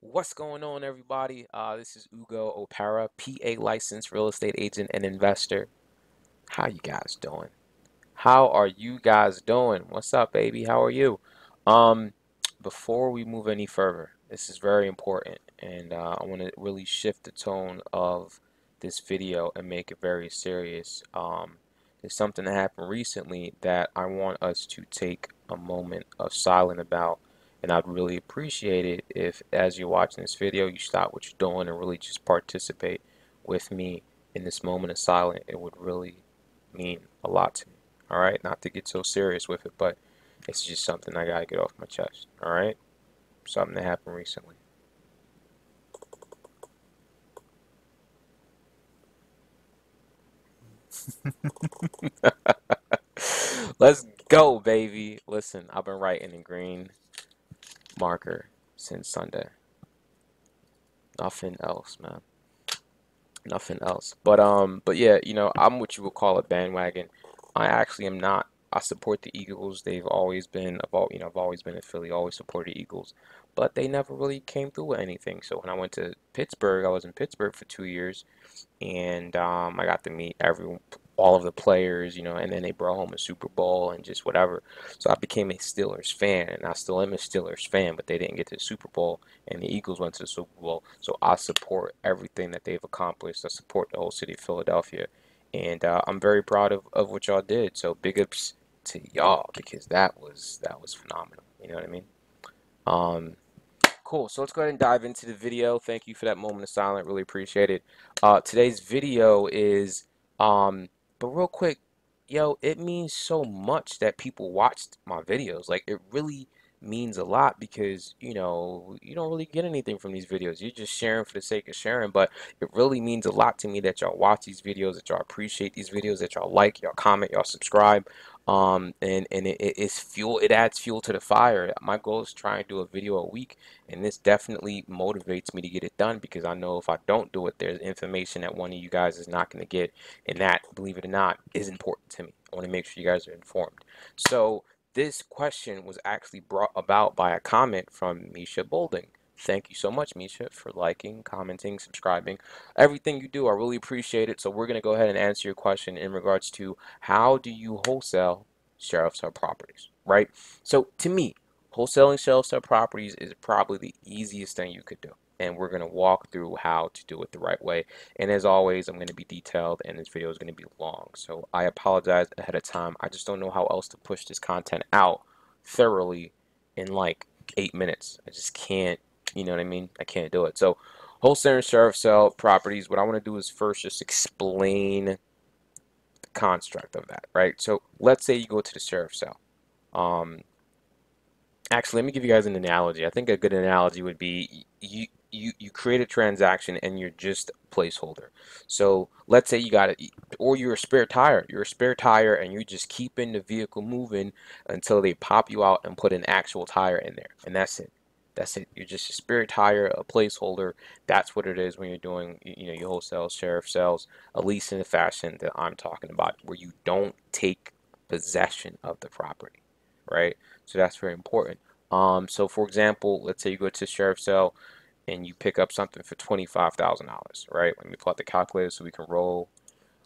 What's going on, everybody? This is Ugo Opera, PA licensed real estate agent and investor. How you guys doing? How are you guys doing? What's up, baby? How are you? Um, Before we move any further, this is very important, and I want to really shift the tone of this video and make it very serious. There's something that happened recently that I want us to take a moment of silence about, and I'd really appreciate it if, as you're watching this video, you stop what you're doing and really just participate with me in this moment of silence. It would really mean a lot to me. All right, not to get so serious with it, but it's just something I gotta get off my chest. All right, something that happened recently. Let's go, baby. Listen, I've been writing in green marker since Sunday. Nothing else, man. Nothing else. But yeah, I'm what you would call a bandwagon. I actually am not. I support the Eagles. They've always been, I've always been a Philly, always supported Eagles, but they never really came through with anything. So when I went to Pittsburgh, I was in Pittsburgh for 2 years, and I got to meet all of the players, and then they brought home a Super Bowl and just whatever. So I became a Steelers fan, and I still am a Steelers fan, but they didn't get to the Super Bowl, and the Eagles went to the Super Bowl. So I support everything that they've accomplished. I support the whole city of Philadelphia, and I'm very proud of what y'all did. So big ups to y'all because that was phenomenal. You know what I mean? Um, Cool. So let's go ahead and dive into the video. Thank you for that moment of silence. Really appreciate it. Today's video is, but real quick, yo, it means so much that people watched my videos. Like, it really means a lot because, you don't really get anything from these videos. You're just sharing for the sake of sharing, but it really means a lot to me that y'all watch these videos, that y'all appreciate these videos, that y'all like, y'all comment, y'all subscribe. And it's fuel, it adds fuel to the fire. My goal is try and do a video a week, and this definitely motivates me to get it done because I know if I don't do it, there's information that one of you guys is not going to get, and that, believe it or not, is important to me. I want to make sure you guys are informed. So this question was actually brought about by a comment from Misha Bolding. Thank you so much, Misha, for liking, commenting, subscribing, everything you do. I really appreciate it. So we're going to go ahead and answer your question in regards to how do you wholesale sheriff sale properties, right? So to me, wholesaling sheriff sale properties is probably the easiest thing you could do. And we're going to walk through how to do it the right way. And as always, I'm going to be detailed and this video is going to be long. So I apologize ahead of time. I just don't know how else to push this content out thoroughly in like 8 minutes. I just can't, you know what I mean? I can't do it. So wholesale and sheriff sale properties, what I want to do is first just explain the construct of that, right? So let's say you go to the sheriff sale. Um, Actually, let me give you guys an analogy. I think a good analogy would be you create a transaction and you're just a placeholder. So let's say you got it, or you're a spare tire. You're a spare tire and you're just keeping the vehicle moving until they pop you out and put an actual tire in there, and that's it. That's it. You're just a spare tire, a placeholder. That's what it is when you're doing, your wholesale sheriff sales, at least in the fashion that I'm talking about, where you don't take possession of the property, right? So that's very important. So for example, let's say you go to a sheriff's sale and you pick up something for $25,000, right? Let me pull out the calculator so we can roll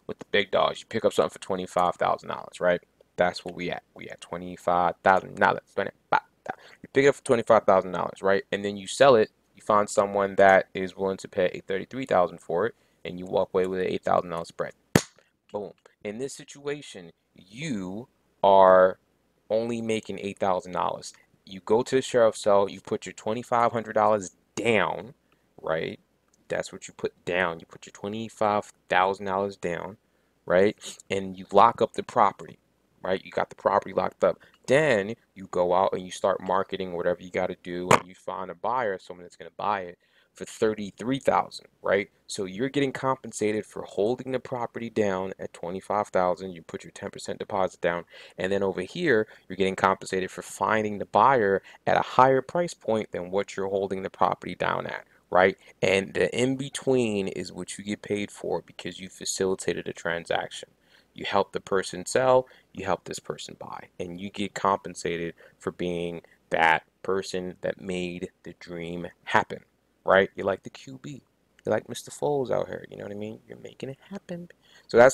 with the big dogs. You pick up something for $25,000, right? That's what we at. We at $25,000. You pick it up for $25,000, right? And then you sell it. You find someone that is willing to pay $33,000 for it, and you walk away with an $8,000 spread. Boom. In this situation, you are only making $8,000. You go to the sheriff's cell, you put your $2,500 down, right? That's what you put down. You put your $25,000 down, right? And you lock up the property, right? You got the property locked up. Then you go out and you start marketing whatever you got to do, and you find a buyer, someone that's going to buy it for 33,000, right? So you're getting compensated for holding the property down at 25,000. You put your 10% deposit down, and then over here, you're getting compensated for finding the buyer at a higher price point than what you're holding the property down at, right? And the in between is what you get paid for because you facilitated a transaction. You help the person sell, you help this person buy, and you get compensated for being that person that made the dream happen. right? You're like the QB. You're like Mr. Foles out here. You know what I mean? You're making it happen. So that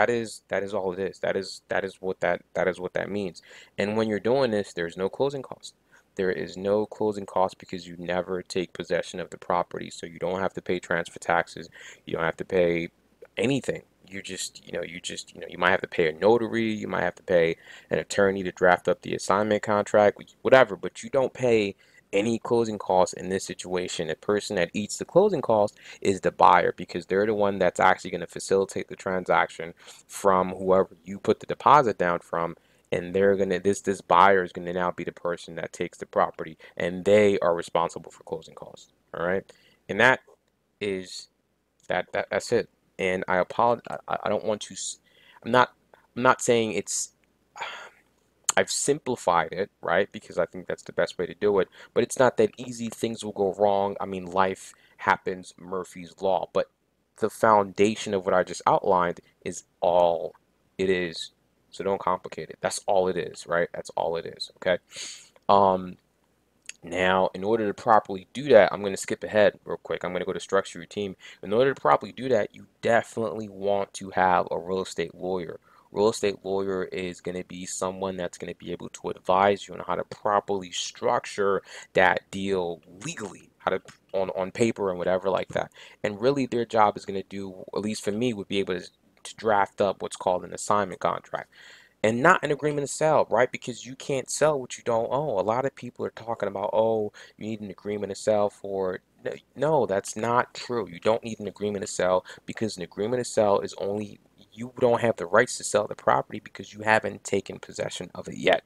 is all it is. That is what that means. And when you're doing this, there's no closing cost. There is no closing cost because you never take possession of the property. So you don't have to pay transfer taxes. You don't have to pay anything. You might have to pay a notary. You might have to pay an attorney to draft up the assignment contract, whatever. But you don't pay any closing costs in this situation. The person that eats the closing cost is the buyer because they're the one that's actually going to facilitate the transaction from whoever you put the deposit down from, and they're gonna this buyer is gonna now be the person that takes the property, and they are responsible for closing costs. All right, and that is that's it. And I apologize. I don't want to. I'm not. I'm not saying it's. I've simplified it, right? Because I think that's the best way to do it. But it's not that easy. Things will go wrong. I mean, life happens, Murphy's Law. But the foundation of what I just outlined is all it is. So don't complicate it. That's all it is, right? That's all it is, okay? Um, Now, in order to properly do that, I'm going to skip ahead real quick. I'm going to go to structure your team. In order to properly do that, you definitely want to have a real estate lawyer. Real estate lawyer is going to be someone that's going to be able to advise you on how to properly structure that deal legally, how to on paper and whatever like that. And really, their job is going to do, at least for me, would be able to draft up what's called an assignment contract and not an agreement to sell, right? Because you can't sell what you don't own. A lot of people are talking about, oh, you need an agreement to sell for. No, that's not true. You don't need an agreement to sell because an agreement to sell is only you don't have the rights to sell the property because you haven't taken possession of it yet.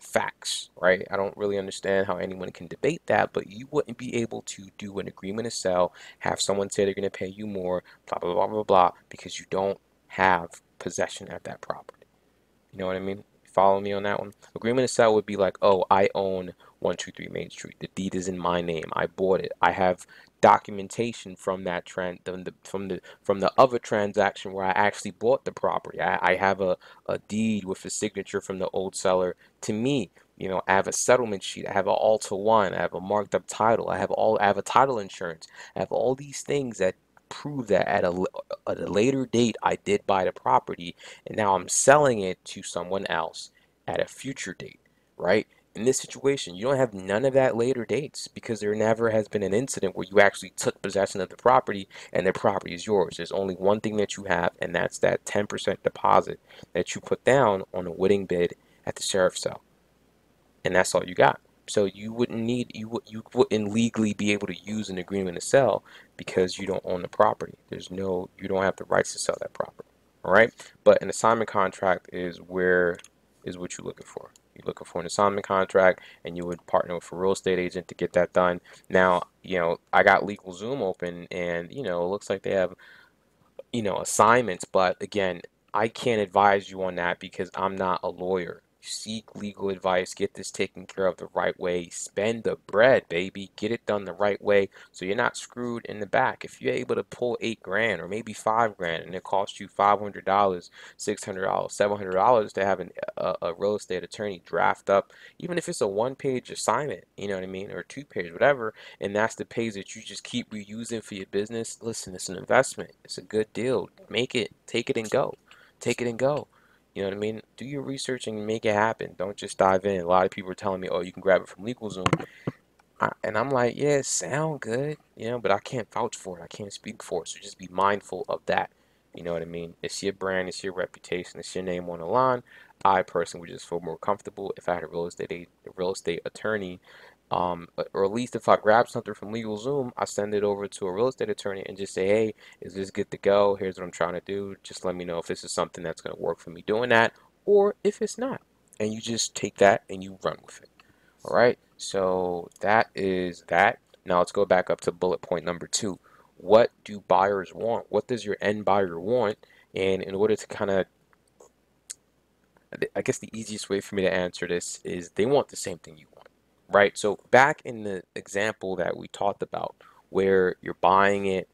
Facts, right? I don't really understand how anyone can debate that, but you wouldn't be able to do an agreement to sell, have someone say they're going to pay you more, blah, blah, blah, blah, blah, because you don't have possession of that property. You know what I mean? Follow me on that one. Agreement to sell would be like, oh, I own 123 Main Street. The deed is in my name. I bought it. I have documentation from that from the other transaction where I actually bought the property. I have a deed with a signature from the old seller to me. I have a settlement sheet. I have an all to one. I have a marked up title. I have a title insurance. I have all these things that prove that at a later date I did buy the property and now I'm selling it to someone else at a future date, right? In this situation, you don't have none of that later dates because there never has been an incident where you actually took possession of the property and the property is yours. There's only one thing that you have, and that's that 10% deposit that you put down on a winning bid at the sheriff's sale, and that's all you got. So you wouldn't legally be able to use an agreement to sell because you don't own the property. You don't have the rights to sell that property. All right. But an assignment contract is what you're looking for. You're looking for an assignment contract, and you would partner with a real estate agent to get that done. Now, I got LegalZoom open, and it looks like they have assignments, but again, I can't advise you on that because I'm not a lawyer. Seek legal advice, get this taken care of the right way, spend the bread, baby, get it done the right way so you're not screwed in the back. If you're able to pull 8 grand or maybe 5 grand and it costs you $500, $600, $700 to have a real estate attorney draft up, even if it's a 1 page assignment, you know what I mean, or 2 page, whatever, and that's the page that you just keep reusing for your business. Listen, it's an investment. It's a good deal. Make it, take it and go. Take it and go. You know what I mean? Do your research and make it happen. Don't just dive in. A lot of people are telling me, oh, you can grab it from LegalZoom. And I'm like, yeah, it sound good, but I can't vouch for it. I can't speak for it. So just be mindful of that. You know what I mean? It's your brand, it's your reputation, it's your name on the line. I personally would just feel more comfortable if I had a real estate attorney, or at least if I grab something from LegalZoom, I send it over to a real estate attorney and just say, hey, is this good to go? Here's what I'm trying to do. Just let me know if this is something that's going to work for me doing that, or if it's not. And you just take that and you run with it. All right, so that is that. Now let's go back up to bullet point number 2. What do buyers want? What does your end buyer want? And in order to kind of, I guess the easiest way for me to answer this is they want the same thing you want, right? So back in the example that we talked about, where you're buying it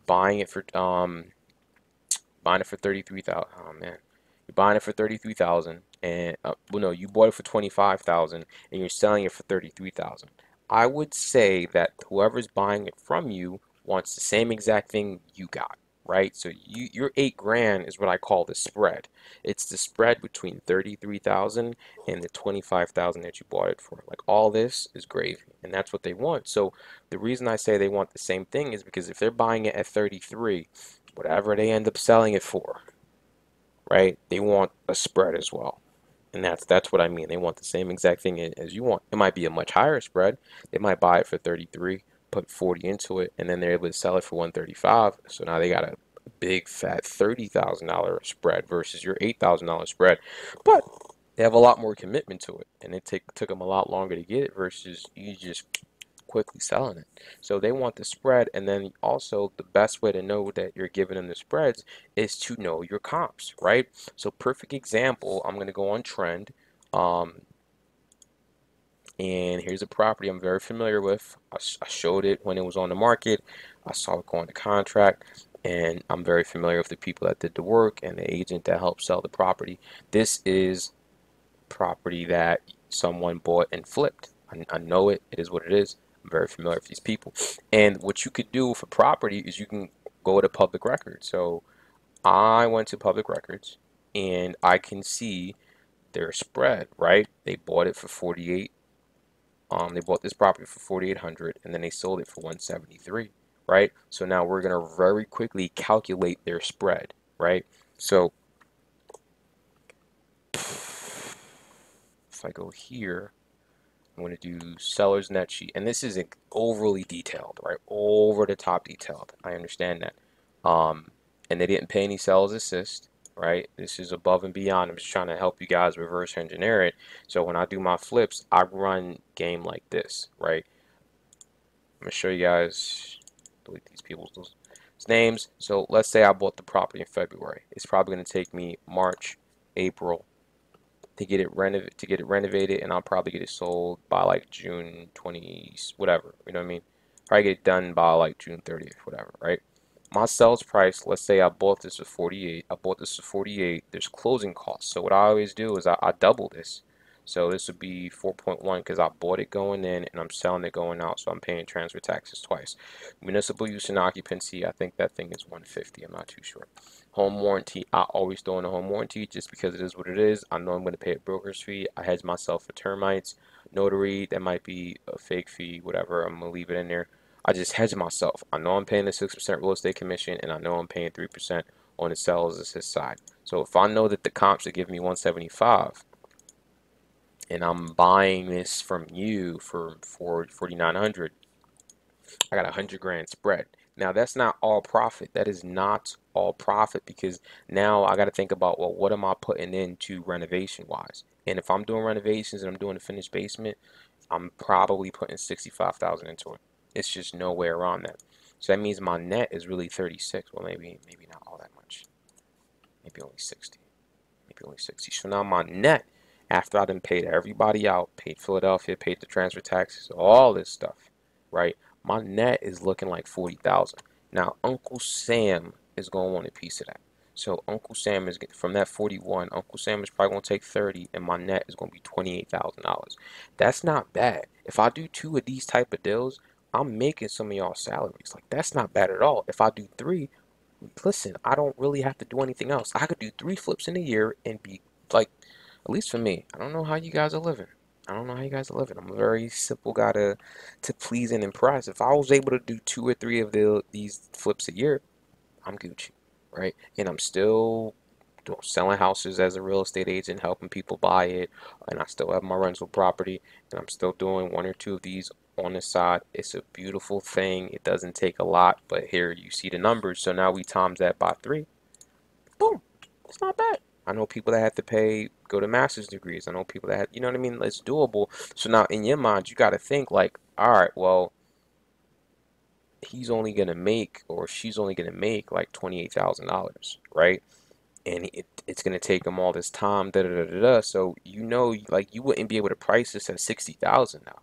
for 33,000. Oh man, you're buying it for 33,000, and well, no, you bought it for 25,000, and you're selling it for 33,000. I would say that whoever's buying it from you wants the same exact thing you got, right? So your 8 grand is what I call the spread. It's the spread between 33,000 and the 25,000 that you bought it for. Like all this is gravy, and that's what they want. So the reason I say they want the same thing is because if they're buying it at 33, whatever they end up selling it for, right? They want a spread as well. And that's what I mean. They want the same exact thing as you want. It might be a much higher spread. They might buy it for 33, put 40 into it, and then they're able to sell it for 135. So now they got a big fat $30,000 spread versus your $8,000 spread. But they have a lot more commitment to it, and it took them a lot longer to get it versus you just quickly selling it. So they want the spread, and then also the best way to know that you're giving them the spreads is to know your comps, right? So perfect example, I'm going to go on trend, um, and here's a property I'm very familiar with. I showed it when it was on the market. I saw it go into contract, and I'm very familiar with the people that did the work and the agent that helped sell the property. This is property that someone bought and flipped. I know it. It is what it is. I'm very familiar with these people. And what you could do for property is you can go to public records. So I went to public records and I can see their spread, right? They bought it for 48. They bought this property for 4,800 and then they sold it for 173, right? So now we're gonna very quickly calculate their spread, right? So if I go here, I'm going to do seller's net sheet, and this isn't overly detailed, right? Over the top detailed. I understand that. And they didn't pay any sales assist, right? This is above and beyond. I'm just trying to help you guys reverse engineer it. So when I do my flips, I run game like this, right? I'm going to show you guys, delete these people's names. So let's say I bought the property in February. It's probably going to take me March, April, to get it renovated, and I'll probably get it sold by like June 20th, whatever, you know what I mean? Probably get it done by like June 30th, whatever, right? My sales price, let's say I bought this for 48. I bought this for 48. There's closing costs. So what I always do is I double this. So this would be 4.1 because I bought it going in and I'm selling it going out. So I'm paying transfer taxes twice. Municipal use and occupancy, I think that thing is 150. I'm not too sure. Home warranty, I always throw in a home warranty just because it is what it is. I know I'm going to pay a broker's fee. I hedge myself for termites. Notary, that might be a fake fee, whatever. I'm going to leave it in there. I just hedge myself. I know I'm paying the 6% real estate commission, and I know I'm paying 3% on the sales assist side. So if I know that the comps are giving me 175, and I'm buying this from you for 4,900, I got 100 grand spread. Now that's not all profit. That is not all profit because now I got to think about, well, what am I putting into renovation wise? And if I'm doing renovations and I'm doing a finished basement, I'm probably putting 65,000 into it. It's just nowhere around that. So that means my net is really 36. Well, maybe not all that much. Maybe only 60. Maybe only 60. So now my net, after I done paid everybody out, paid Philadelphia, paid the transfer taxes, all this stuff, right? My net is looking like 40,000. Now Uncle Sam is gonna want a piece of that. So Uncle Sam is from that 41. Uncle Sam is probably gonna take 30, and my net is gonna be $28,000. That's not bad. If I do 2 of these type of deals, I'm making some of y'all salaries. Like that's not bad at all. If I do 3, listen, I don't really have to do anything else. I could do 3 flips in a year and be like, at least for me. I don't know how you guys are living. I don't know how you guys are living. I'm a very simple guy to please and impress. If I was able to do 2 or 3 of these flips a year, I'm Gucci, right? And I'm still selling houses as a real estate agent, helping people buy it, and I still have my rental property, and I'm still doing 1 or 2 of these on the side. It's a beautiful thing. It doesn't take a lot, but here you see the numbers. So now we times that by 3. Boom. It's not bad. I know people that have to go to master's degrees. I know people that have, you know what I mean? It's doable. So now in your mind, you got to think like, all right, well, he's only going to make or she's only going to make like $28,000, right? And it's going to take them all this time, da da da da da. So, like you wouldn't be able to price this at 60,000 now.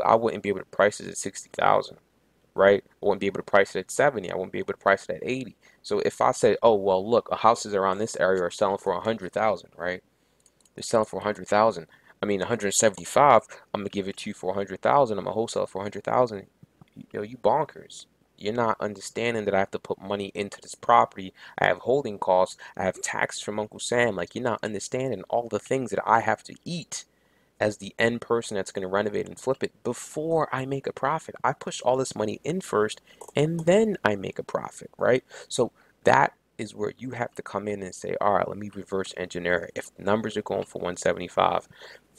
I wouldn't be able to price it at 60,000, right? I wouldn't be able to price it at 70. I wouldn't be able to price it at 80. So if I say, oh, well, look, houses around this area are selling for 100,000, right? They're selling for 100,000. I mean 175, I'm gonna give it to you for 100,000. I'm gonna wholesale for 100,000. Yo, you bonkers. You're not understanding that I have to put money into this property. I have holding costs. I have tax from Uncle Sam. Like, you're not understanding all the things that I have to eat as the end person that's going to renovate and flip it before I make a profit. I push all this money in first and then I make a profit, right? So that is where you have to come in and say, all right, let me reverse engineer it. If the numbers are going for 175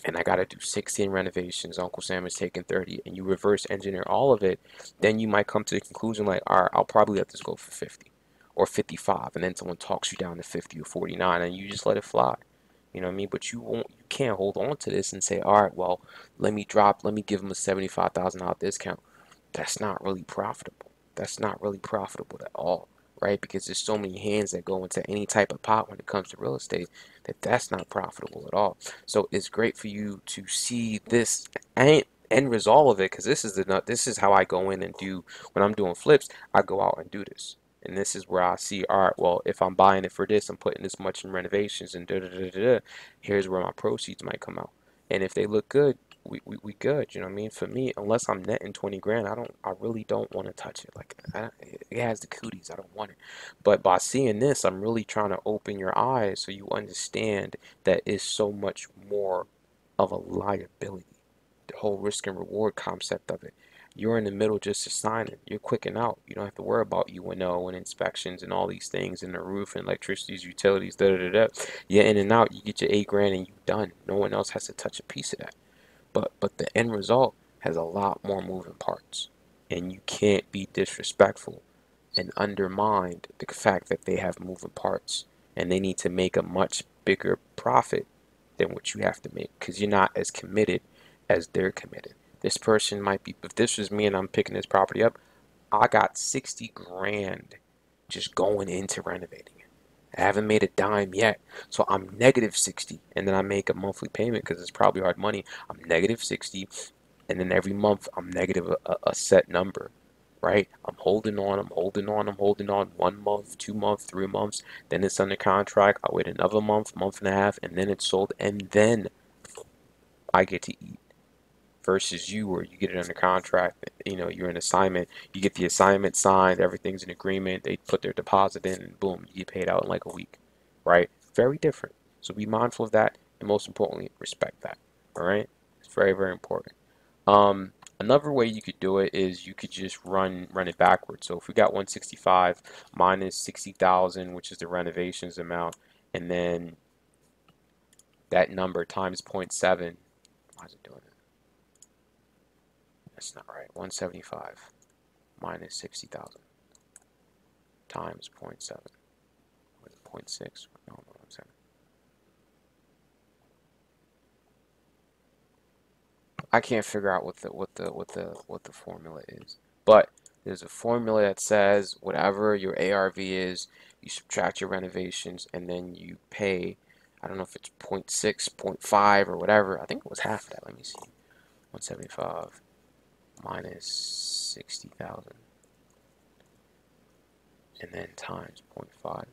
and I got to do 16 renovations, Uncle Sam is taking 30, and you reverse engineer all of it, then you might come to the conclusion like, all right, I'll probably let this go for 50 or 55, and then someone talks you down to 50 or 49, and you just let it fly. You know what I mean? But you can't hold on to this and say, all right, well, let me give them a $75,000 discount. That's not really profitable. That's not really profitable at all, right? Because there's so many hands that go into any type of pot when it comes to real estate that that's not profitable at all. So it's great for you to see this end result of it, because this is how I go in and do when I'm doing flips. I go out and do this. And this is where I see, all right, well, if I'm buying it for this, I'm putting this much in renovations and da da da da da. Here's where my proceeds might come out. And if they look good, we good. You know what I mean? For me, unless I'm netting 20 grand, I really don't want to touch it. Like, it has the cooties. I don't want it. But by seeing this, I'm really trying to open your eyes so you understand that it's so much more of a liability. The whole risk and reward concept of it. You're in the middle just assigning. You're quicking out. You don't have to worry about UNO and inspections and all these things and the roof and electricities, utilities, da da da da. You're in and out. You get your 8 grand and you're done. No one else has to touch a piece of that. But the end result has a lot more moving parts, and you can't be disrespectful and undermine the fact that they have moving parts, and they need to make a much bigger profit than what you have to make, because you're not as committed as they're committed. This person might be, if this was me and I'm picking this property up, I got 60 grand just going into renovating it. I haven't made a dime yet. So I'm negative 60, and then I make a monthly payment because it's probably hard money. I'm negative 60, and then every month I'm negative a set number, right? I'm holding on, I'm holding on, I'm holding on 1 month, 2 months, 3 months. Then it's under contract. I wait another month, month and a half, and then it's sold, and then I get to eat. Versus you, where you get it under contract, you're in assignment, you get the assignment signed, everything's in agreement, they put their deposit in, and boom, you get paid out in like a week, right? Very different. So be mindful of that, and most importantly, respect that. All right, it's very, very important. Another way you could do it is you could just run it backwards. So if we got 165 minus 60,000, which is the renovations amount, and then that number times zero point 0.7. Why is it doing it? That's not right. 175 minus 60,000 times zero point 0.7. What is it? 0.6? No, no, I'm saying. I can't figure out what the formula is. But there's a formula that says whatever your ARV is, you subtract your renovations, and then you pay. I don't know if it's 0.6, 0.5, or whatever. I think it was half of that. Let me see. 175 minus 60,000, and then times zero point 0.5.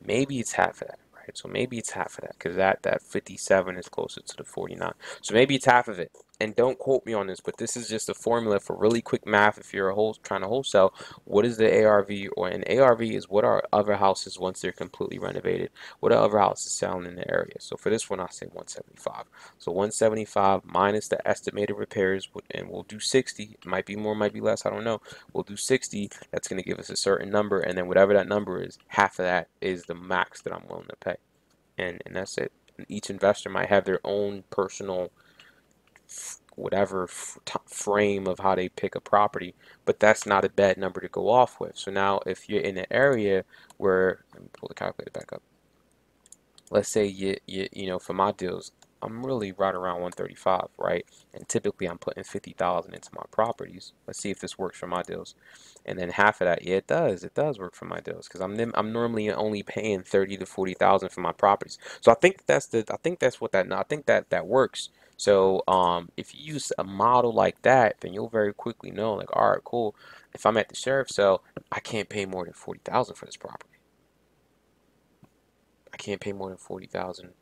Maybe it's half of that, right? So maybe it's half of that, because that 57 is closer to the 49. So maybe it's half of it. And don't quote me on this, but this is just a formula for really quick math. If you're trying to wholesale, what is the ARV? Or an ARV is what are other houses once they're completely renovated? What are other houses selling in the area? So for this one, I say 175. So 175 minus the estimated repairs, and we'll do 60. It might be more, might be less. I don't know. We'll do 60. That's going to give us a certain number, and then whatever that number is, half of that is the max that I'm willing to pay, and that's it. And each investor might have their own personal whatever frame of how they pick a property, but that's not a bad number to go off with. So now if you're in an area where, let me pull the calculator back up. Let's say for my deals, I'm really right around 135, right? And typically I'm putting 50,000 into my properties. Let's see if this works for my deals. And then half of that, yeah, it does work for my deals, because I'm normally only paying 30 to 40,000 for my properties. So I think that's what that I think that works. So if you use a model like that, then you'll very quickly know, like, all right, cool. If I'm at the sheriff's sale, I can't pay more than 40,000 for this property. I can't pay more than 40,000.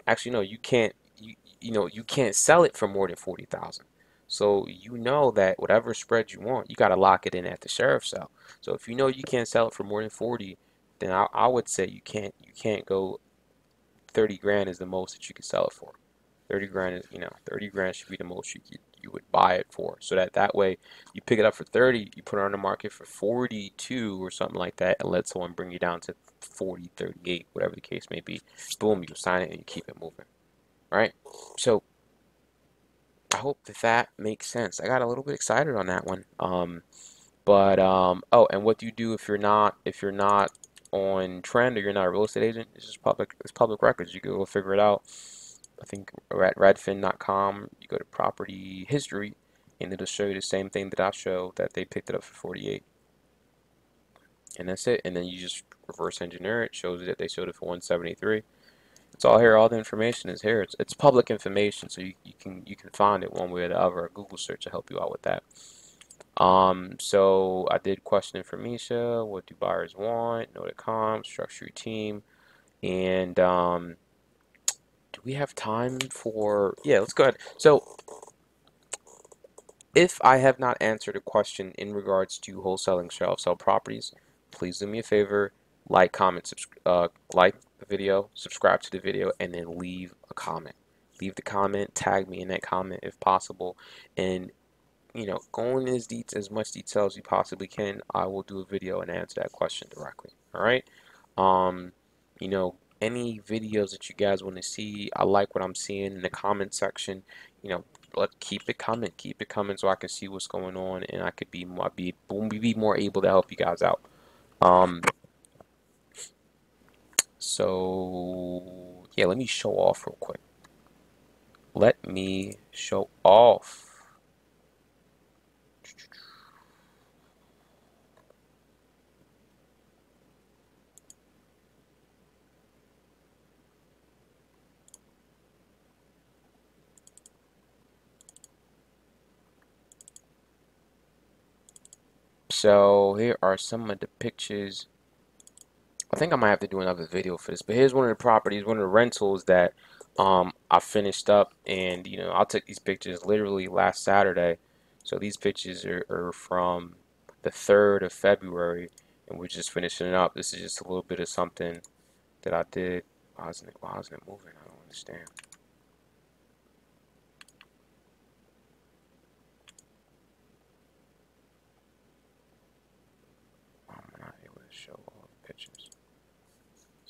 Actually, no, you can't. you can't sell it for more than 40,000. So you know that whatever spread you want, you got to lock it in at the sheriff's sale. So if you know you can't sell it for more than 40, then I would say you can't go 30 grand is the most that you can sell it for. 30 grand is, 30 grand should be the most you would buy it for. So that way you pick it up for 30, you put it on the market for 42 or something like that, and let someone bring you down to 40, 38, whatever the case may be. Boom, you sign it and you keep it moving. Right? So I hope that makes sense. I got a little bit excited on that one. Oh, and what do you do if you're not on trend or you're not a real estate agent? It's public records. You can go figure it out. I think we're at redfin.com. You go to property history, and it'll show you the same thing that I show, that they picked it up for 48, and that's it. And then you just reverse engineer it. Shows you that they sold it for 173. It's all here. All the information is here. It's public information, so you can find it one way or the other. A Google search will help you out with that. So I did questioning for Misha. What do buyers want? Know the comp, structure your team, and do we have time for? Yeah, let's go ahead. So if I have not answered a question in regards to wholesaling shelf sell properties, please do me a favor, like the video, subscribe to the video, and then leave a comment. Leave the comment, tag me in that comment if possible, and go in as much detail as you possibly can. I will do a video and answer that question directly. All right. Um, any videos that you guys want to see, I like what I'm seeing in the comment section. You know, keep it coming, so I can see what's going on, and I could be more able to help you guys out. Um, so yeah, let me show off real quick. Let me show off. So here are some of the pictures. I think I might have to do another video for this, but here's one of the properties, one of the rentals that I finished up, and I took these pictures literally last Saturday. So these pictures are from the 3rd of February, and we're just finishing it up. This is just a little bit of something that I did. Why isn't it moving? I don't understand. Why am I not able to show all the pictures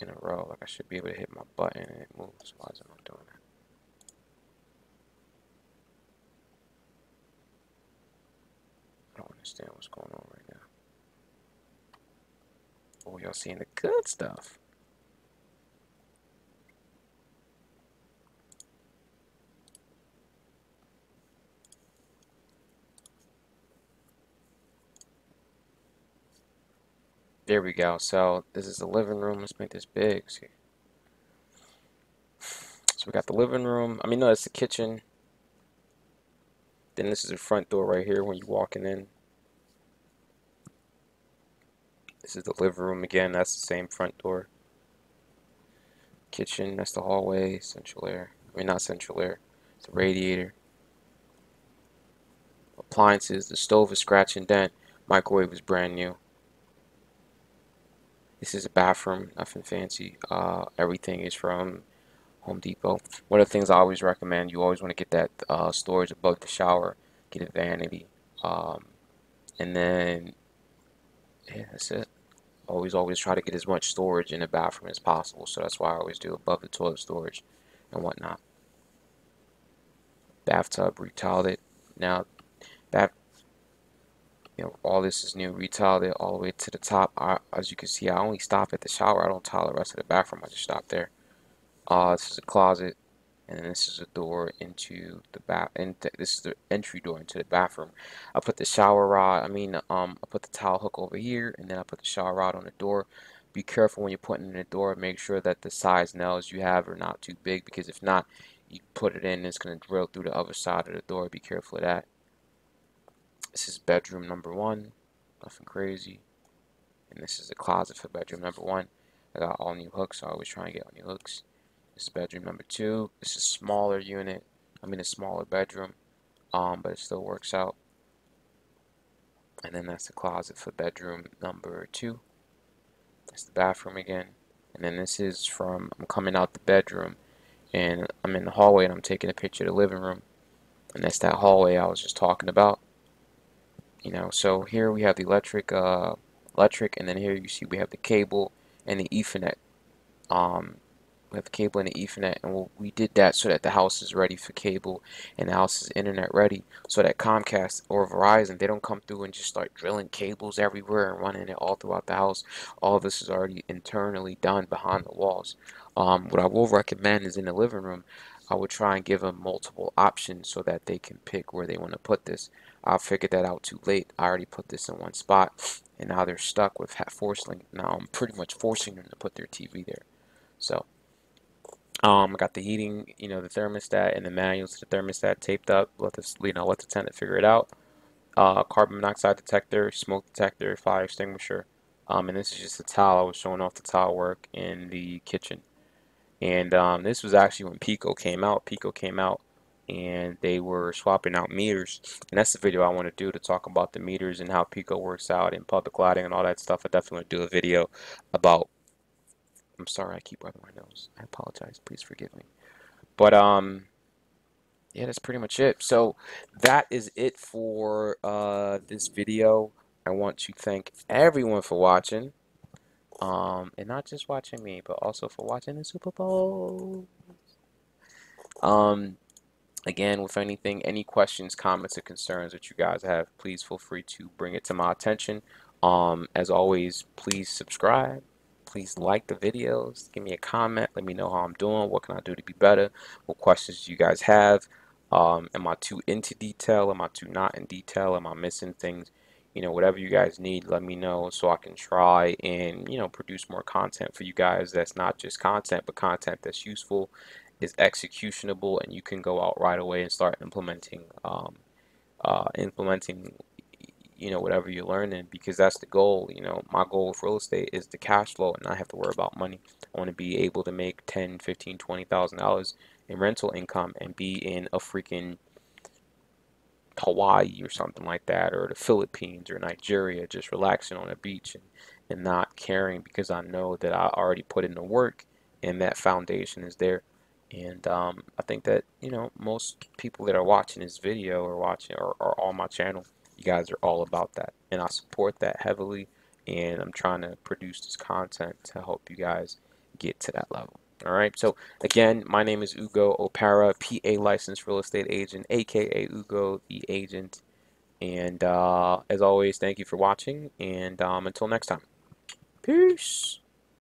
in a row? Like I should be able to hit my button and it moves. Why is it not doing that? I don't understand what's going on right now. Oh, y'all seeing the good stuff. There we go. So this is the living room. Let's make this big. See. So we got the living room. I mean, no, it's the kitchen. Then this is the front door right here when you're walking in. This is the living room again. That's the same front door. Kitchen. That's the hallway. Central air. I mean, not central air. It's the radiator. Appliances. The stove is scratch and dent. Microwave is brand new. This is a bathroom. Nothing fancy. Everything is from Home Depot. One of the things I always recommend, you always want to get that storage above the shower. Get a vanity. Um, and then, yeah, that's it. Always try to get as much storage in the bathroom as possible. So that's why I always do above the toilet storage and whatnot. Bathtub, retiled it. Now, that, all this is new. Retiled it all the way to the top. As you can see, I only stop at the shower. I don't tile the rest of the bathroom. I just stop there. This is a closet, and then this is a door into the bath. And this is the entry door into the bathroom. I put the shower rod. I put the towel hook over here, and then I put the shower rod on the door. Be careful when you're putting it in the door. Make sure that the size nails you have are not too big, because if not, you put it in, and it's gonna drill through the other side of the door. Be careful of that. This is bedroom number one. Nothing crazy. And this is the closet for bedroom number one. I got all new hooks. So I always try and get all new hooks. This is bedroom number 2. This is a smaller unit. I mean a smaller bedroom, but it still works out. And then that's the closet for bedroom number 2. That's the bathroom again. And then this is from, I'm coming out the bedroom and I'm in the hallway and I'm taking a picture of the living room. And that's that hallway I was just talking about. So here we have the electric, and then here you see we have the cable and the Ethernet. Um, we have the cable and the Ethernet, and we did that so that the house is ready for cable and the house is internet ready, so that Comcast or Verizon, they don't come through and just start drilling cables everywhere and running it all throughout the house. All of this is already internally done behind the walls. What I will recommend is in the living room, I would try and give them multiple options so that they can pick where they want to put this. I figured that out too late. I already put this in one spot, and now they're stuck with forcing. Now I'm pretty much forcing them to put their TV there. So I got the heating, the thermostat and the manuals to the thermostat taped up. Let the tenant figure it out. Carbon monoxide detector, smoke detector, fire extinguisher. And this is just a towel. I was showing off the towel work in the kitchen. And this was actually when Pico came out. Pico came out and they were swapping out meters. And that's the video I want to do, to talk about the meters and how Pico works out in public lighting and all that stuff. I definitely want to do a video about. I'm sorry, I keep rubbing my nose. I apologize. Please forgive me. But yeah, that's pretty much it. So that is it for this video. I want to thank everyone for watching. And not just watching me, but also for watching the Super Bowl. Um, Again, with anything, any questions, comments, or concerns that you guys have, please feel free to bring it to my attention. As always, please subscribe. Please like the videos. Give me a comment. Let me know how I'm doing. What can I do to be better? What questions do you guys have? Am I too into detail? Am I too not in detail? Am I missing things? Whatever you guys need, let me know so I can try and, produce more content for you guys that's not just content, but content that's useful, is executionable, and you can go out right away and start implementing whatever you're learning, because that's the goal. My goal with real estate is the cash flow and not have to worry about money. I want to be able to make 10, 15, $20,000 in rental income and be in a freaking Hawaii or something like that, or the Philippines or Nigeria, just relaxing on a beach and not caring, because I know that I already put in the work and that foundation is there. And I think that, most people that are watching this video or on my channel, you guys are all about that. And I support that heavily. And I'm trying to produce this content to help you guys get to that level. All right. So again, my name is Ugo Opara, PA licensed real estate agent, aka Ugo the Agent. And as always, thank you for watching. And until next time, peace.